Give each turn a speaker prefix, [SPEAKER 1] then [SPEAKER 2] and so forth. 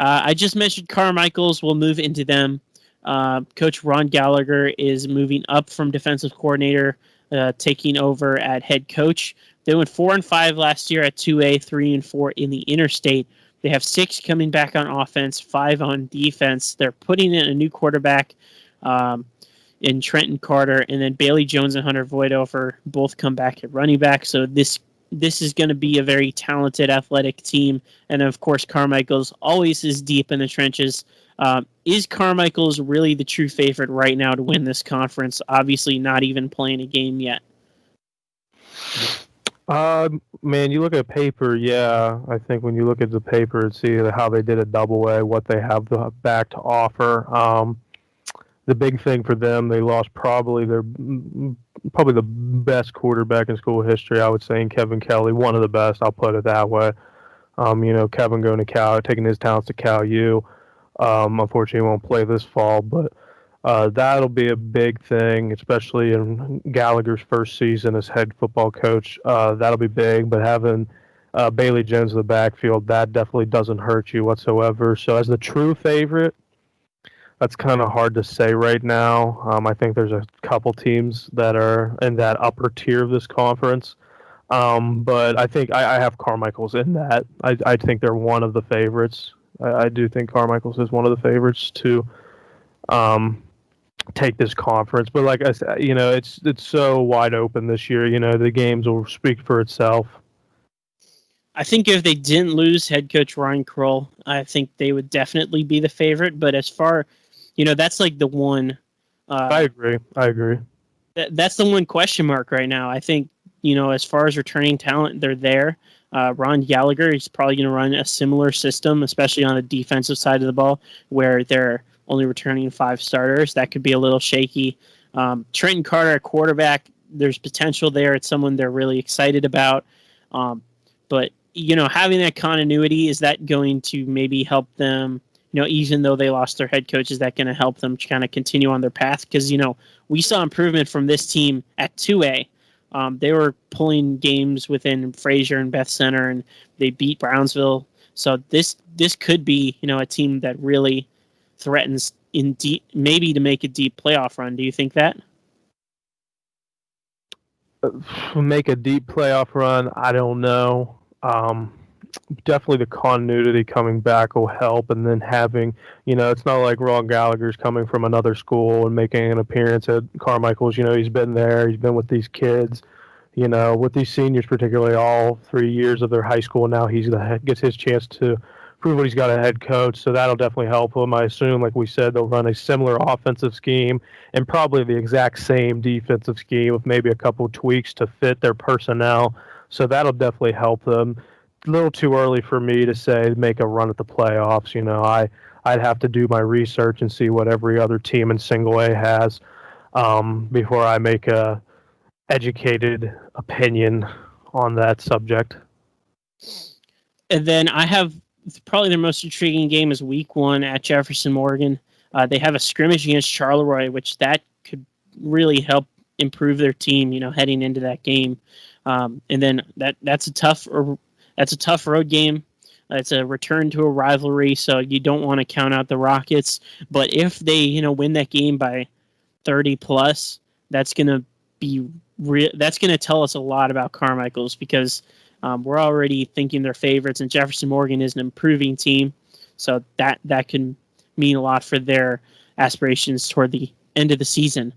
[SPEAKER 1] I just mentioned Carmichaels will move into them. Coach Ron Gallagher is moving up from defensive coordinator, taking over at head coach. They went 4-5 last year at 2A, 3-4 in the interstate. They have 6 coming back on offense, 5 on defense. They're putting in a new quarterback in Trenton Carter, and then Bailey Jones and Hunter Voidover both come back at running back. So this is going to be a very talented athletic team. And of course, Carmichaels always is deep in the trenches. Is Carmichaels really the true favorite right now to win this conference? Obviously not even playing a game yet.
[SPEAKER 2] Man, you look at paper, yeah. I think when you look at the paper and see how they did a double A, what they have back to offer. The big thing for them, they lost probably the best quarterback in school history, I would say, in Kevin Kelly. One of the best, I'll put it that way. Kevin going to Cal, taking his talents to Cal U. Unfortunately, he won't play this fall, but that'll be a big thing, especially in Gallagher's first season as head football coach. That'll be big, but having Bailey Jones in the backfield, that definitely doesn't hurt you whatsoever. So as the true favorite, that's kind of hard to say right now. I think there's a couple teams that are in that upper tier of this conference. But I think I have Carmichael's in that. I think they're one of the favorites. I do think Carmichael's is one of the favorites to take this conference. But like I said, it's so wide open this year. The games will speak for itself.
[SPEAKER 1] I think if they didn't lose head coach Ryan Kroll, I think they would definitely be the favorite. But as far, that's like the one.
[SPEAKER 2] I agree.
[SPEAKER 1] That's the one question mark right now. I think, as far as returning talent, they're there. Ron Gallagher is probably going to run a similar system, especially on the defensive side of the ball, where they're only returning 5 starters. That could be a little shaky. Trenton Carter at quarterback, there's potential there. It's someone they're really excited about. But, having that continuity, is that going to maybe help them, even though they lost their head coach, is that going to help them kind of continue on their path? Because, we saw improvement from this team at 2A. They were pulling games within Fraser and Beth Center, and they beat Brownsville. So this could be, a team that really threatens maybe to make a deep playoff run. Do you think that?
[SPEAKER 2] Make a deep playoff run, I don't know. Definitely the continuity coming back will help, and then having, it's not like Ron Gallagher's coming from another school and making an appearance at Carmichael's. He's been there, he's been with these kids, with these seniors, particularly all 3 years of their high school. Now gets his chance to prove what he's got a head coach, so that'll definitely help him. I assume, like we said, they'll run a similar offensive scheme and probably the exact same defensive scheme with maybe a couple tweaks to fit their personnel. So that'll definitely help them. A little too early for me to say make a run at the playoffs. I'd have to do my research and see what every other team in Single A has before I make a educated opinion on that subject.
[SPEAKER 1] And then I have probably their most intriguing game is week 1 at Jefferson Morgan. They have a scrimmage against Charleroi, which that could really help improve their team, heading into that game. And then that's a tough road game. It's a return to a rivalry, so you don't want to count out the Rockets. But if they, win that game by 30 plus, that's gonna tell us a lot about Carmichael's, because we're already thinking they're favorites, and Jefferson Morgan is an improving team, so that can mean a lot for their aspirations toward the end of the season.